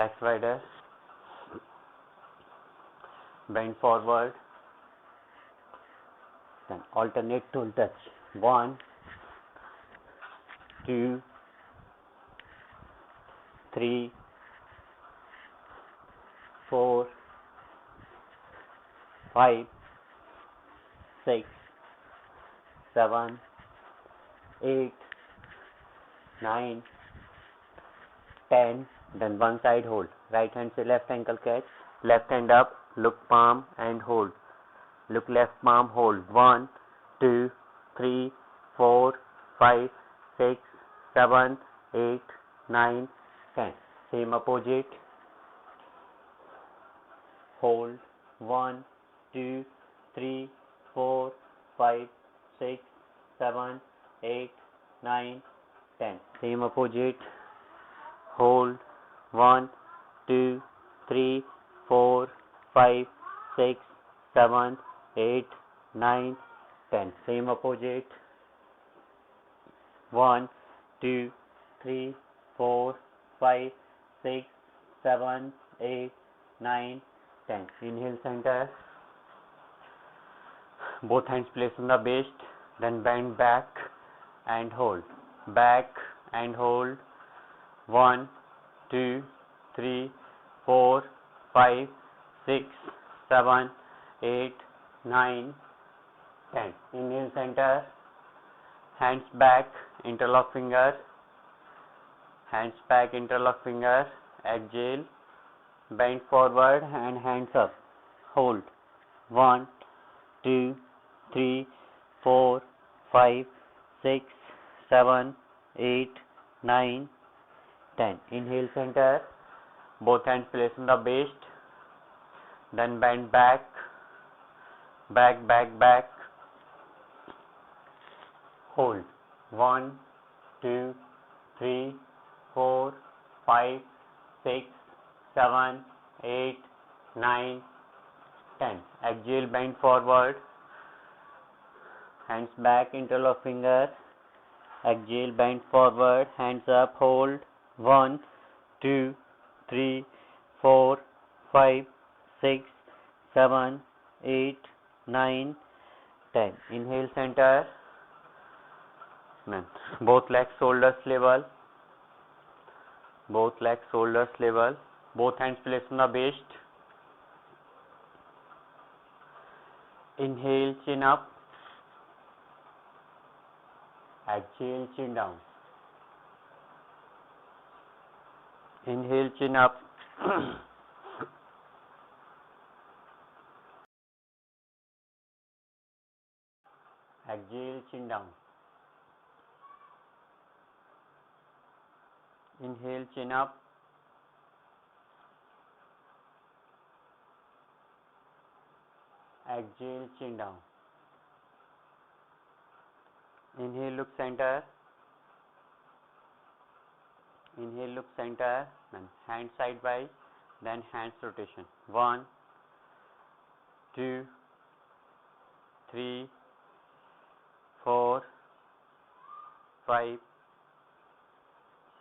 back slider, bend forward, then alternate tool touch. 1, 2, 3, 4, 5, 6, 7, 8, 9, 10. Then one side hold. Right hand से left ankle catch. Left hand up. Look palm and hold. Look left palm, hold. 1, 2, 3, 4, 5, 6, 7, 8, 9, 10. Same opposite. Hold. 1, 2, 3, 4, 5, 6, 7, 8, 9, 10. Same opposite. Hold. 1, 2, 3, 4, 5, 6, 7, 8, 9, 10. Same opposite. 1, 2, 3, 4, 5, 6, 7, 8, 9, 10. Inhale center. Both hands placed on the waist. Then bend back and hold. Back and hold. 1, 2, 3, 4, 5, 6, 7, 8, 9, 10. Inhale center. Hands back, interlock finger. Hands back, interlock finger. Exhale. Bend forward and hands up. Hold. 1, 2, 3, 4, 5, 6, 7, 8, 9, 10. Inhale center. Both hands placed on the waist. Then bend back. Back, back, back. Hold. 1, 2, 3, 4, 5, 6, 7, 8, 9, 10. Exhale, bend forward. Hands back, interlock finger. Exhale, bend forward. Hands up, hold. 1, 2, 3, 4, 5, 6, 7, 8, 9, 10. Inhale center. Both legs shoulders level. Both legs shoulders level. Both hands placed on the waist. Inhale, chin up. Exhale, chin down. Inhale, chin up. Exhale, chin down. Inhale, chin up. Exhale, chin down. Inhale, look center. Inhale, look center. Then hand sidewise. Then hands rotation. 1, 2, 3, 4, 5,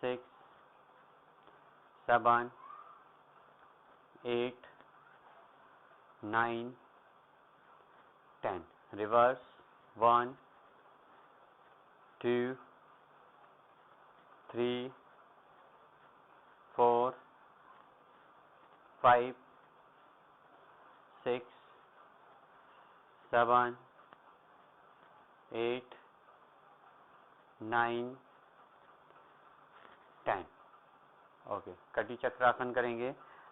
6, 7, 8, 9, 10. Reverse. 1, 2, 3, 4, 5, 6, 7, 8, 9, 10. Okay, Kati Chakrasana करेंगे.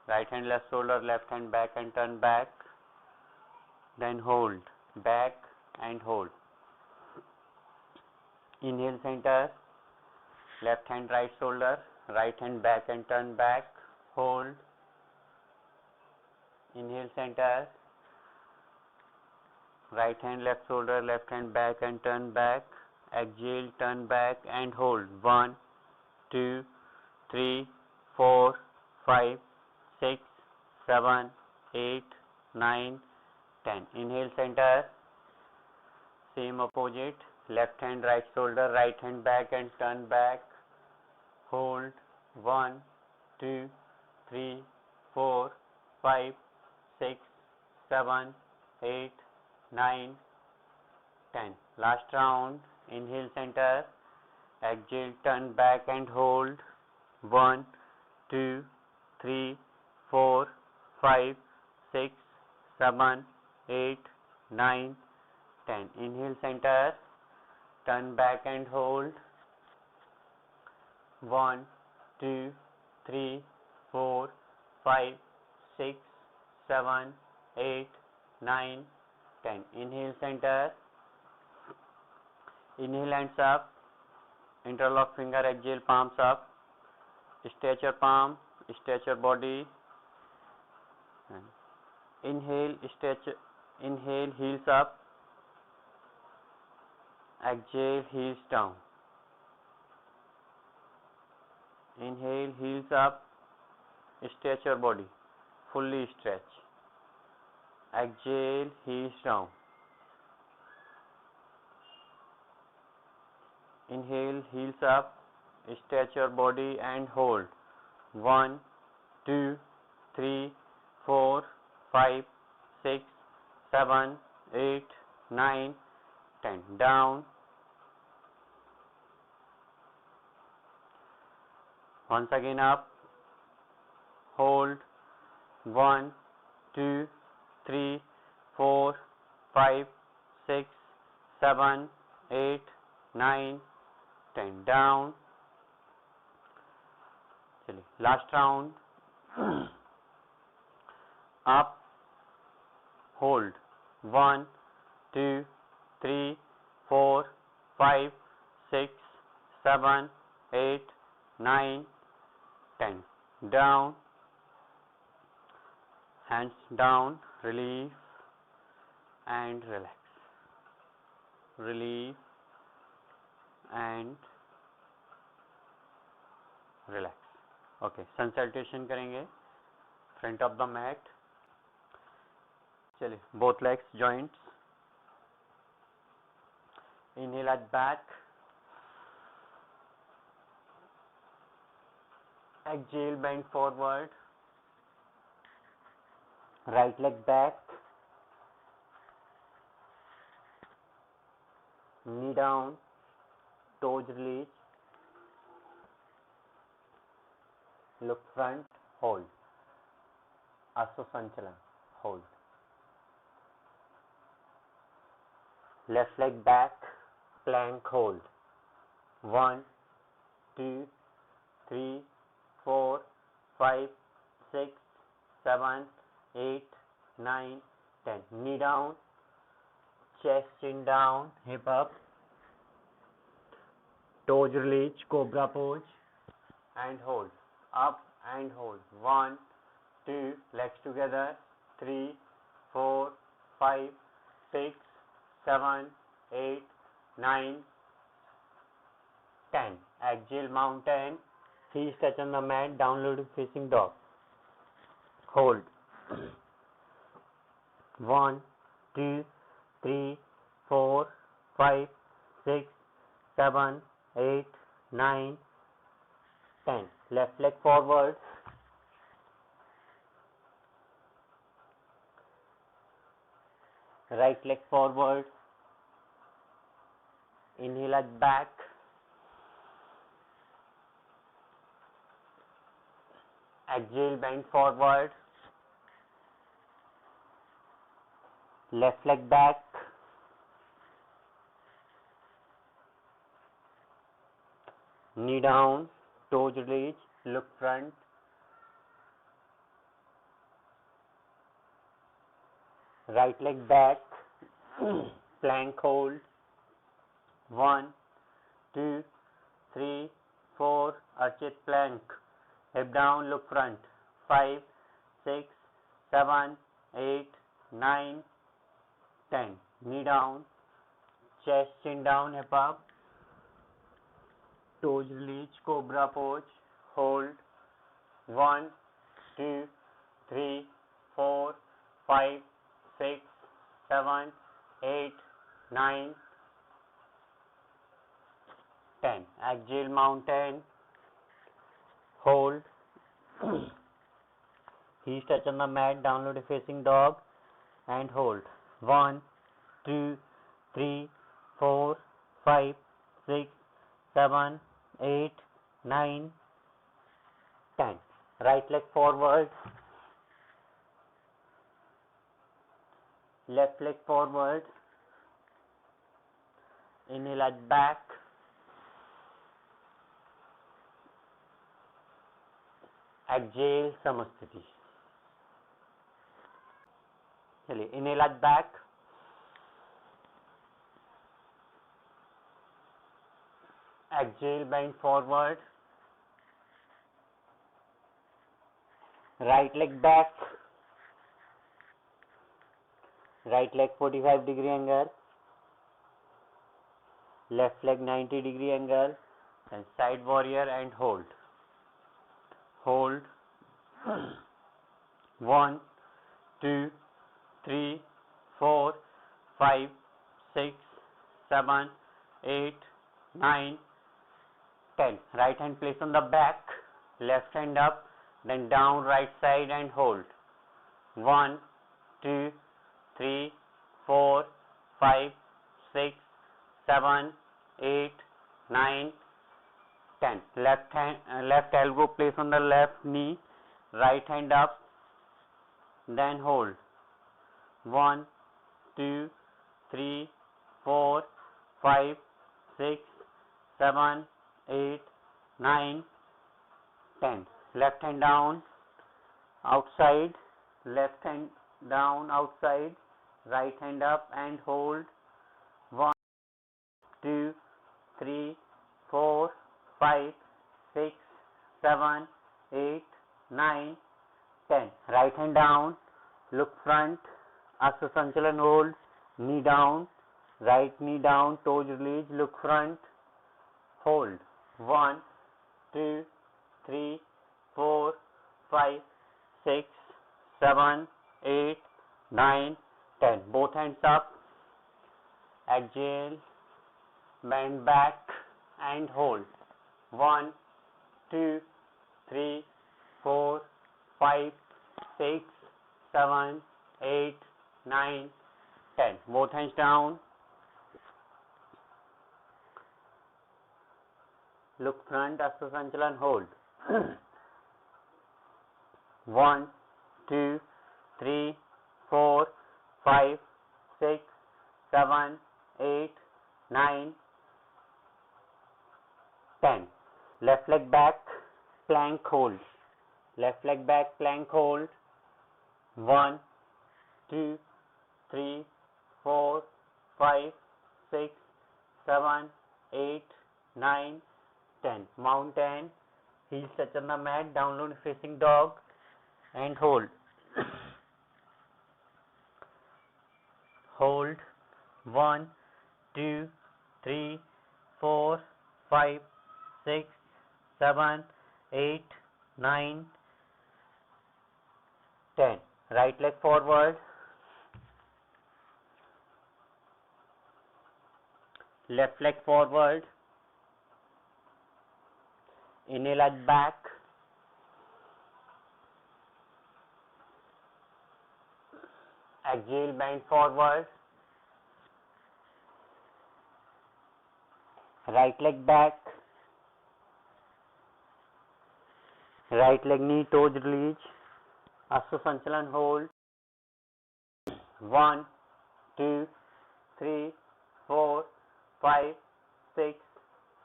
Right hand left shoulder, left hand back and turn back. Then hold. Back and hold. Inhale center. Left hand right shoulder. Right hand back and turn back. Hold. Inhale center. Right hand left shoulder, left hand back and turn back. Exhale, turn back and hold. 1, 2, 3, 4, 5, 6, 7, 8, 9, 10. Inhale center. Same opposite. Left hand right shoulder, right hand back and turn back. Hold. 1, 2, 3, 5, 6, 7, 8, 9, 10. Last round. Inhale center. Exhale, turn back and hold. 1, 2, 3, 4, 5, 6, 7, 8, 9, 10. Inhale center. Turn back and hold. 1, 2, 3, 4, 5, 6, 7, 8, 9, 10. Inhale center. Inhale hands up. Interlock finger, exhale palms up. Stretch your palm, stretch your body. Inhale, stretch. Inhale, heels up. Exhale, heels down. Inhale, heels up. Stretch your body. Fully stretch. Exhale, heels down. Inhale, heels up. Stretch your body and hold. 1, 2, 3, 4, 5, 6, 7, 8, 9, 10. Down. Once again up. Hold. 1, 2, 3, 4, 5, 6, 7, 8, 9, 10. Down. Last round. Up. Hold. 1, 2, 3, 4, 5, 6, 7, 8, 9, 10. Down. Hands down. Release and relax. Release and relax. Okay, sun salutation करेंगे front of the mat. चलिए, both legs joints. Inhale at back. Exhale, bend forward. Right leg back. Knee down. Toes release. Look front. Hold. Aswasanchalan. Hold. Left leg back. Plank hold. 1, 2, 3, 4, 5, 6, 7, 8, 9, 10. Knee down. Chest, chin down. Hip up. Toes release. Cobra pose. And hold. Up and hold. 1, 2, legs together. 3, 4, 5, 6, 7, 8, 9, 10. Exhale, mountain. Heels touch on the mat. Downward facing dog. Hold. 1, 2, 3, 4, 5, 6, 7, 8, 9, 10. Left leg forward. Right leg forward. Inhale at back. Exhale, bend forward. Left leg back. Knee down. Toes release. Look front. Right leg back. Plank hold. 1, 2, 3, 4. Arched plank. Hip down, look front. 5, 6, 7, 8, 9, 10. Knee down. Chest, chin down, hip up. Toes release, cobra pose. Hold. 1, 2, 3, 4, 5, 6, 7, 8, 9, 10. Exhale, mountain. Hold. Heels touch on the mat, downward facing dog and hold. 1, 2, 3, 4, 5, 6, 7, 8, 9, 10. Right leg forward, left leg forward, inhale at back, exhale Samasthiti. चलिए inhale at back, exhale bend forward, right leg back, right leg 45-degree angle, left leg 90-degree angle, and side warrior and hold. Hold. 1, 2, 3, 4, 5, 6, 7, 8, 9, 10. Right hand place on the back, left hand up, then down right side and hold. 1, 2, 3, 4, 5, 6, 7, 8, 9, 10. Left elbow place on the left knee, right hand up, then hold. 1, 2, 3, 4, 5, 6, 7, 8, 9, 10. Left hand down, outside, left hand down, outside, right hand up and hold. 1, 2, 3, 4, 5, 6, 7, 8, 9, 10. Right hand down, look front, Ashtha Sanchalan hold, knee down, right knee down, toes release, look front, hold. 1, 2, 3, 4, 5, 6, 7, 8, 9, 10. Both hands up, exhale, bend back and hold. 1, 2, 3, 4, 5, 6, 7, 8, 9, 10. Both hands down. Look front, Ashtha Sanchalan, hold. 1, 2, 3, 4, 5, 6, 7, 8, 9, 10. Left leg back, plank hold. Left leg back, plank hold. 1, 2, 3, 4, 5, 6, 7, 8, 9, 10. Mountain, heels touch on the mat, downward facing dog and hold. Hold. 1, 2, 3, 4, 5, 6, 7, 8, 9, 10. Right leg forward, left leg forward, inhale at back, exhale bend forward, right leg back, right leg knee toes release, Ashtha Sanchalan hold. 1, 2, 3, 4, 5, 6,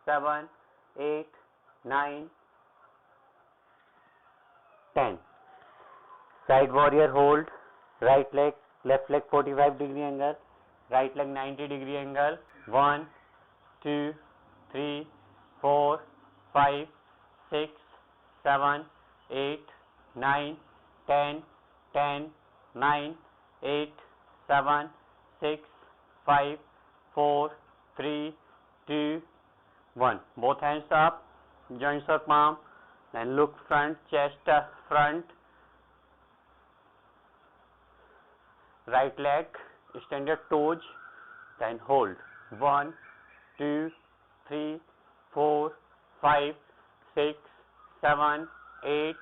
7, 8, 9, 10. Side warrior hold, right leg, left leg 45-degree angle, right leg 90-degree angle. 1, 2, 3, 4, 5, 6, 7, 8, 9, 10, 10, 9, 8, 7, 6, 5, 4, 3, 2, 1. Both hands up, joints or palm, then look front, chest front, right leg, extend your toes, then hold. 1, 2, 3, 4, 5, 6, 7, 8,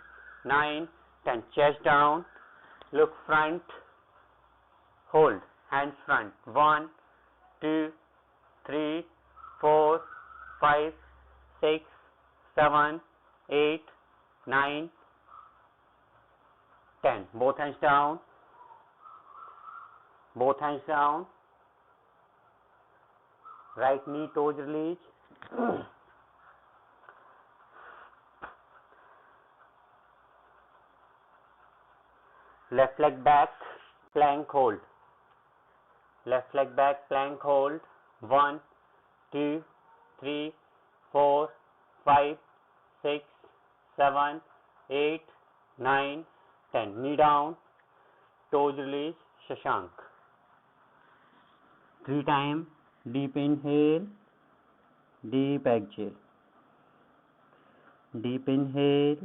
9, 10. Chest down, look front, hold, hands front. 1, 2, 3, 4, 5, 6, 7, 8, 9, 10. Both hands down. Both hands down. Right knee toes release. Left leg back, plank hold. Left leg back, plank hold. 1, 2, 3, 4, 5, 6, 7, 8, 9, 10. Knee down, toes release, Shashank. 3 times. Deep inhale, deep exhale. Deep inhale,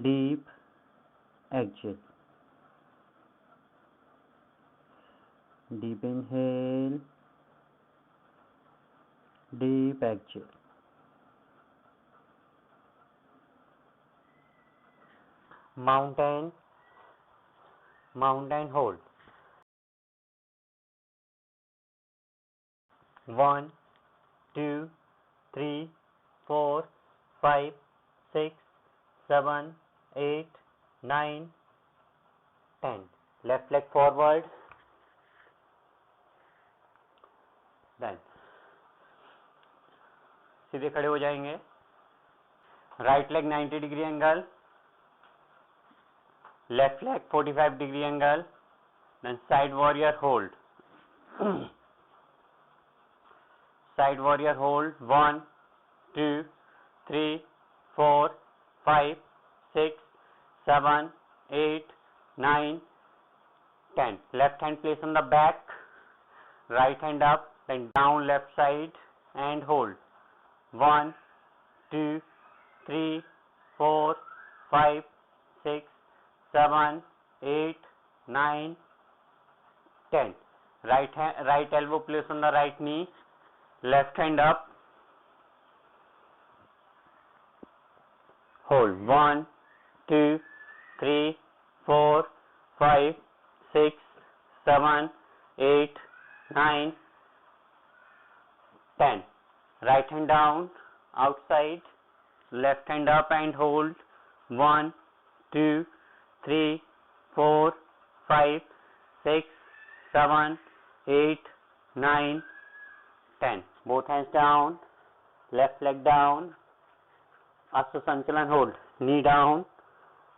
deep exhale. Deep inhale, deep exhale. Mountain hold. 1, 2, 3, 4, 5, 6, 7, 8, 9, 10. Left leg forward. Then सीधे खड़े हो जाएंगे. Right leg 90 degree angle. Left leg 45 degree angle. Then side warrior hold. Side warrior hold. 1, 2, 3, 4, 5, 6, 7, 8, 9, 10. Left hand place on the back. Right hand up. Then down left side and hold. 1, 2, 3, 4, 5, 6, 7, 8, 9, 10. Right elbow place on the right knee. Left hand up. Hold. 1, 2, 3, 4, 5, 6, 7, 8, 9, 10. Right hand down, outside. Left hand up and hold. 1, 2, 3, 4, 5, 6, 7, 8, 9, 10. Both hands down. Left leg down. Ashtha Sanchalan hold. Knee down.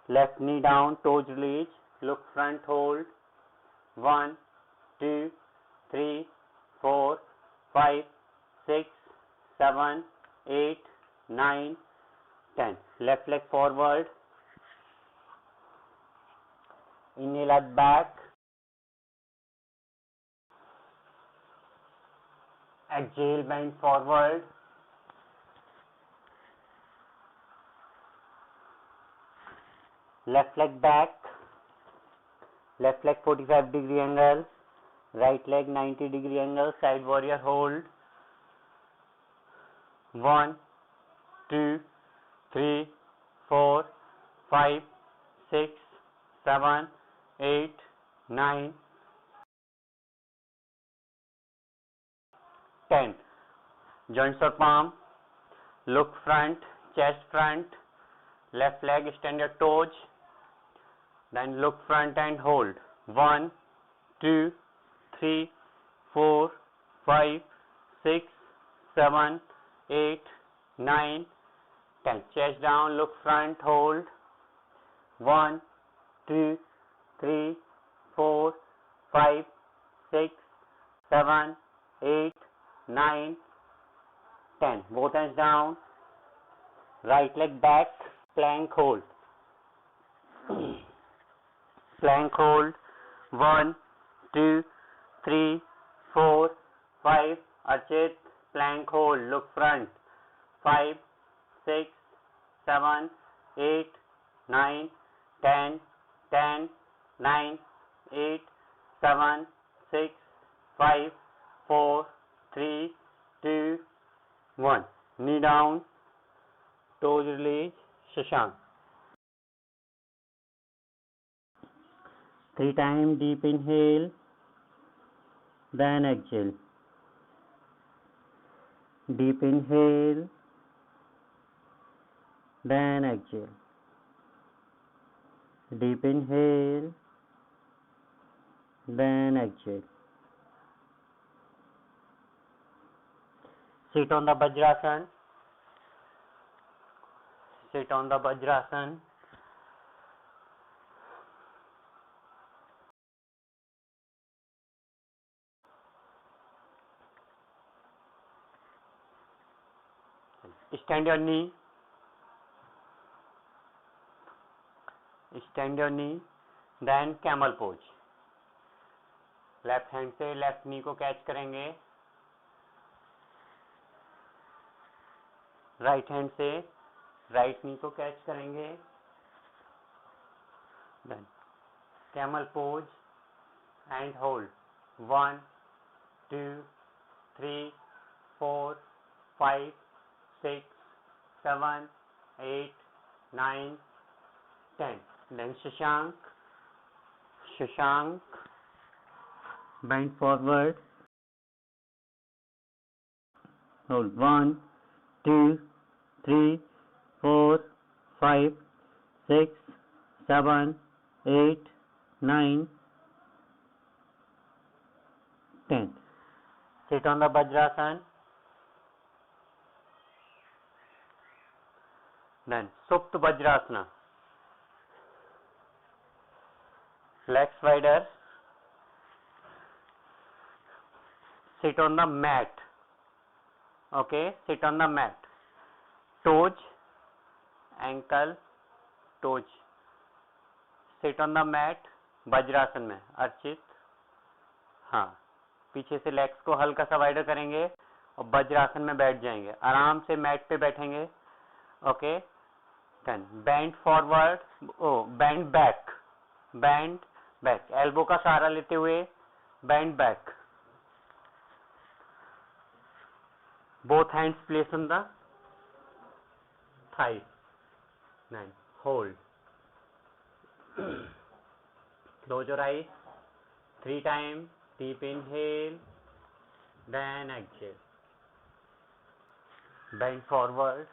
Left knee down. Toes release. Look front hold. 1, 2, 3, 4, 5, 6, 7, 8, 9, 10. Left leg forward. Inhale at back. Exhale, bend forward. Left leg back. Left leg 45 degree angle. Right leg 90 degree angle. Side warrior hold. 1, 2, 3, 4, 5, 6, 7, 8, 9, 10. Joints or palm. Look front, chest front. Left leg, extend your toes. Then look front and hold. 1, 2, 3, 4, 5, 6, 7, 8, 9, 10. Chest down, look front, hold. 1, 2, 3, 4, 5, 6, 7, 8, 9, 10. Both hands down. Right leg back, plank hold. Plank hold. 1, 2, 3, 4, 5. Archit. Plank hold. Look front. 5, 6, 7, 8, 9, 10, 10, 9, 8, 7, 6, 5, 4, 3, 2, 1. Knee down. Toes release. Shashank. 3 times deep inhale, then exhale. Deep inhale, then exhale. Deep inhale, then exhale. Sit on the Vajrasan. Sit on the Vajrasan. Stand your knee. Stand your knee. Then camel pose. Left hand से left knee को catch करेंगे, right hand से right knee को catch करेंगे, then camel pose and hold 1 2 3 4 5 6 7 8 9 10. Then Shashank, bend forward, hold 1 2 3 4 5 6 7 8 9 10. Sit on the Vajrasan. Then Supta Vajrasana. Legs wider. Sit on the mat. Okay, sit on the mat. Toes, ankle, toes. Sit on the mat. Vajrasana में अर्चित, हाँ, पीछे से legs को हल्का सा wider करेंगे और वज्रासन में बैठ जाएंगे, आराम से मैट पे बैठेंगे. Okay, then bend forward, bend back, bend back, elbow का सहारा लेते हुए bend back. Both hands placed on the thigh. 9. Hold. Close your eyes. 3 times. Deep inhale. Then exhale. Bend forward.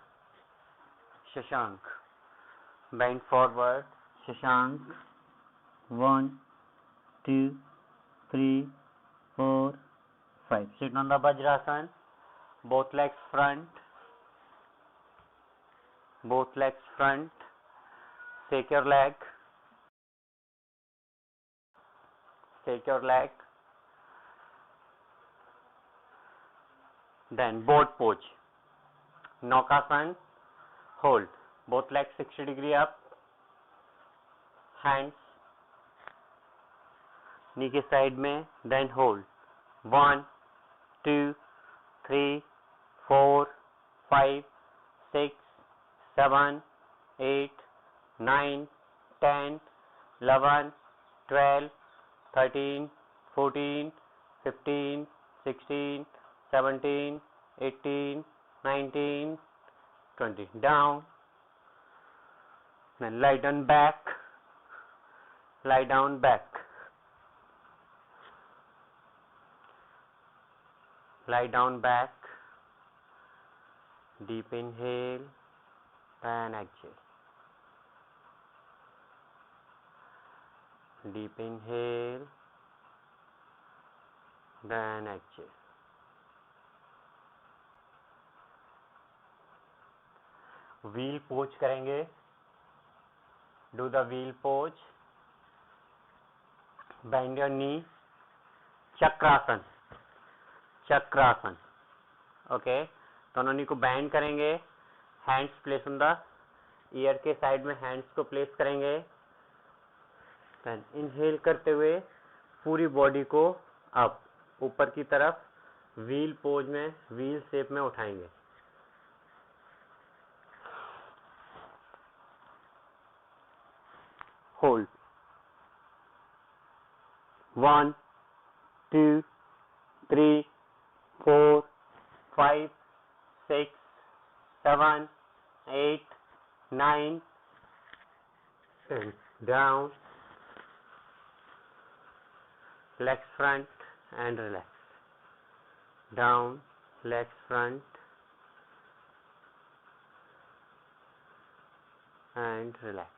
Shashank. Bend forward. Shashank. 1 2 3 4 5. Sit on the Vajrasan. Both legs front. Both legs front. Take your leg. Take your leg. Then boat pose. Naukasan. Hold. Both legs 60 degree up. Hands knee के side में. Then hold. 1 2 3 4 5 6 7 8 9 10 11 12 13 14 15 16 17 18 19 20. Down. Then lie down back. Lie down back. Lie down back. Deep inhale, then exhale. Deep inhale, then exhale. Wheel pose करेंगे. Do the wheel pose. Bend your knee. Chakrasan. Chakrasana. Okay, दोनों नी को band करेंगे. Hands place on the year के side में hands को place करेंगे. Then inhale करते हुए पूरी बॉडी को अप ऊपर की तरफ व्हील पोज में, व्हील शेप में उठाएंगे. Hold 1 2 3 4 5 6 7 8 9, 10. Down, legs front and relax. Down, legs front and relax.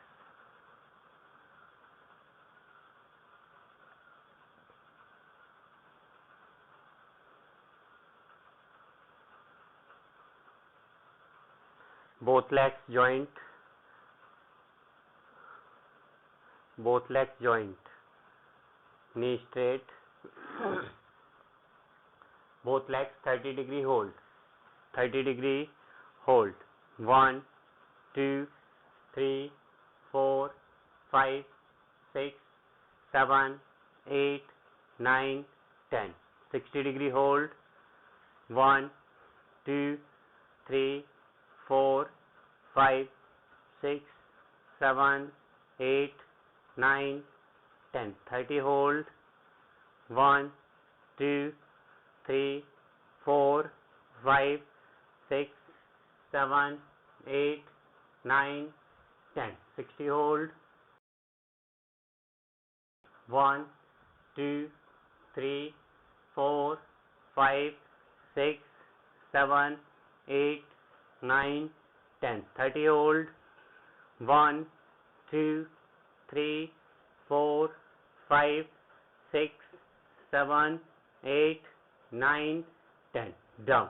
Both legs joint, knee straight, both legs 30-degree hold, 30-degree hold. 1, 2, 3, 4, 5, 6, 7, 8, 9, 10. 60-degree hold. 1, 2, 3, 4, 5, 6, 7, 8, 9, 10. 30 hold. 1, 2, 3, 4, 5, 6, 7, 8, 9, 10. 60 hold. 1, 2, 3, 4, 5, 6, 7, 8, 9, 10. 30 hold. 1, 2, 3, 4, 5, 6, 7, 8, 9, 10. Down,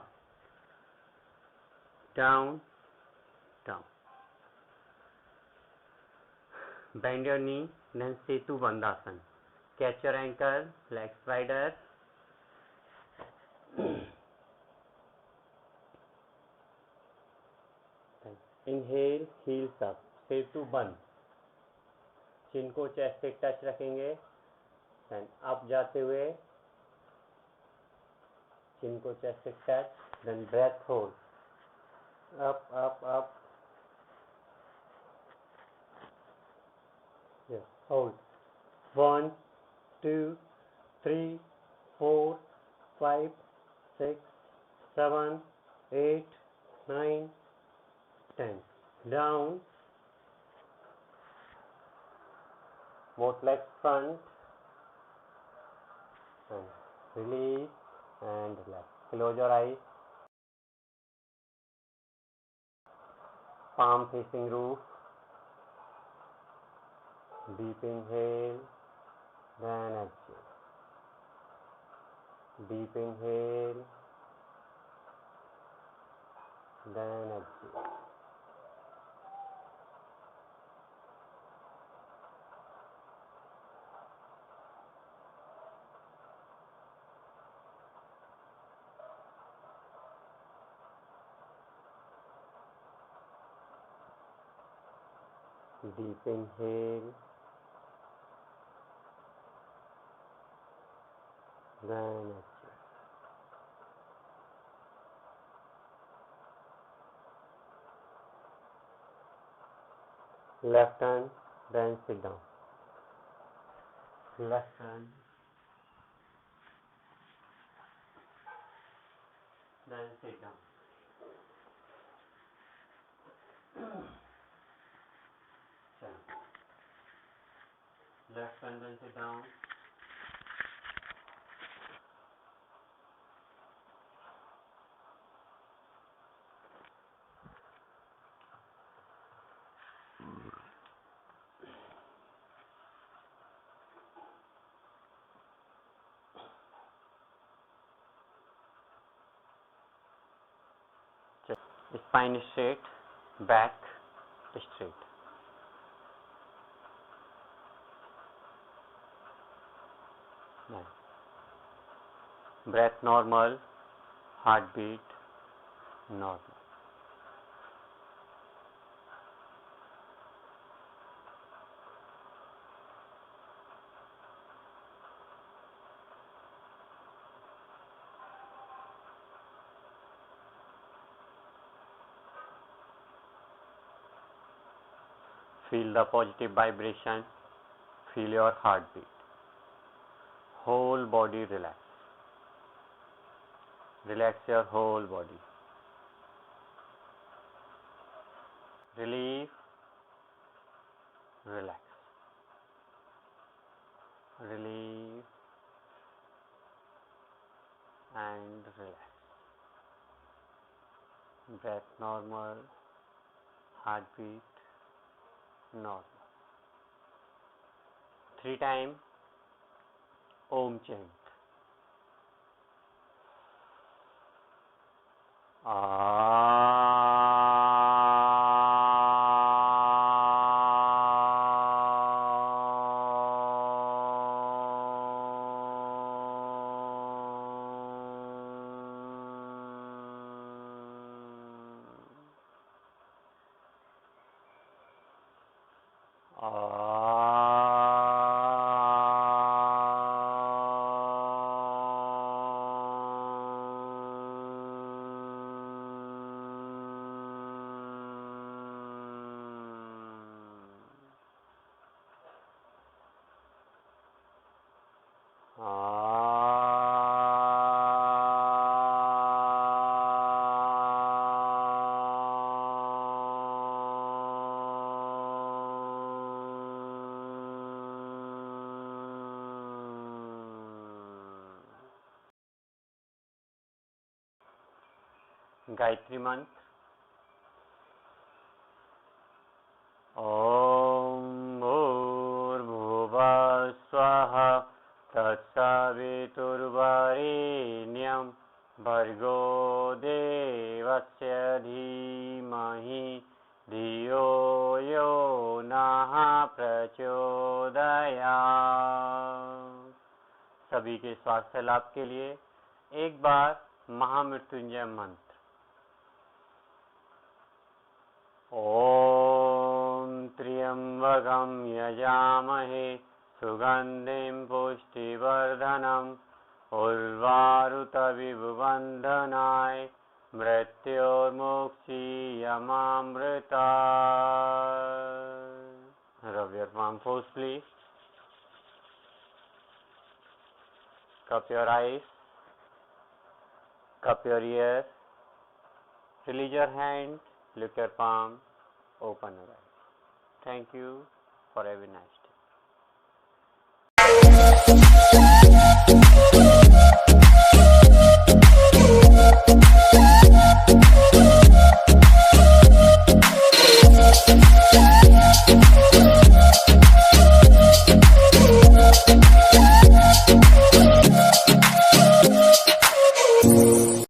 down, down. Bend your knee, then Setu Bandhasan. Catch your ankle, leg slider. Inhale, heels up. Setu Bandh. चिन को chest से touch रखेंगे. Then up जाते हुए चिन को chest से touch. Then breath hold. Up, up, up. Yes, hold. 1, 2, 3, 4, 5, 6, 7, 8, 9, 10. Down. Both legs front. And release and relax. Close your eyes. Palm facing roof. Deep inhale, then exhale. Deep inhale, then exhale. Deep inhale, then exhale. Left hand, then sit down. Left hand, then sit down. Left hand, then sit down. Spine straight, back straight. Breath normal, heartbeat normal. Feel the positive vibration, feel your heartbeat. Whole body relax. Relax your whole body. relief, relax, relief and relax. Breath normal, heartbeat normal. 3 times Om chant. Gayatri Mantra. Om Bhurbhuvah Swaha Tatsaviturvarenyam Bhargo Devasya Dhimahi Dhiyo Yo Nah Prachodayat. सभी के स्वास्थ्य लाभ के लिए एक बार महामृत्युंजय मंत्र. ॐ त्र्यम्बकं यजामहे सुगन्धिं पुष्टिवर्धनम् उर्वारुकविबन्धनाय मृत्योर्मुक्षीयमामृतात्. Rub your palm forcefully. Cup your eyes. Cup your ears. Release your hand. Lift your palm. Open your eyes. Thank you for having nice.